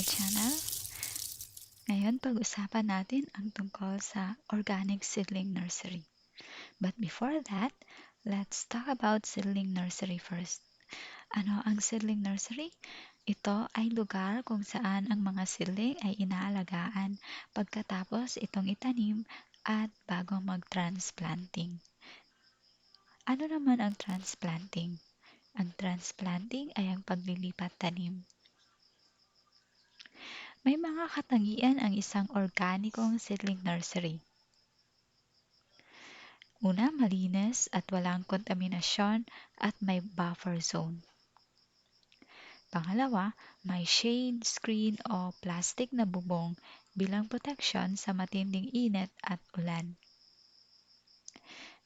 channel. Ngayon, pag-usapan natin ang tungkol sa organic seedling nursery. But before that, let's talk about seedling nursery first. Ano ang seedling nursery? Ito ay lugar kung saan ang mga seedling ay inaalagaan pagkatapos itong itanim at bago mag-transplanting. Ano naman ang transplanting? Ang transplanting ay ang paglilipat tanim. May mga katangian ang isang organikong seedling nursery. Una, malinis at walang kontaminasyon at may buffer zone. Pangalawa, may shade, screen o plastic na bubong bilang proteksyon sa matinding init at ulan.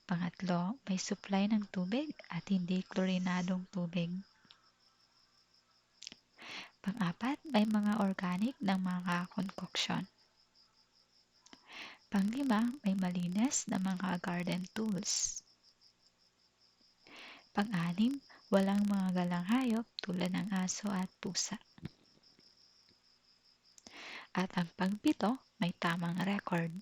Pangatlo, may supply ng tubig at hindi klorinadong tubig. Pang-apat, may mga organic ng mga concoction. Panglima, may malinis na mga garden tools. Pang-anim, walang mga galang hayop tulad ng aso at pusa. At ang pang-pito, may tamang record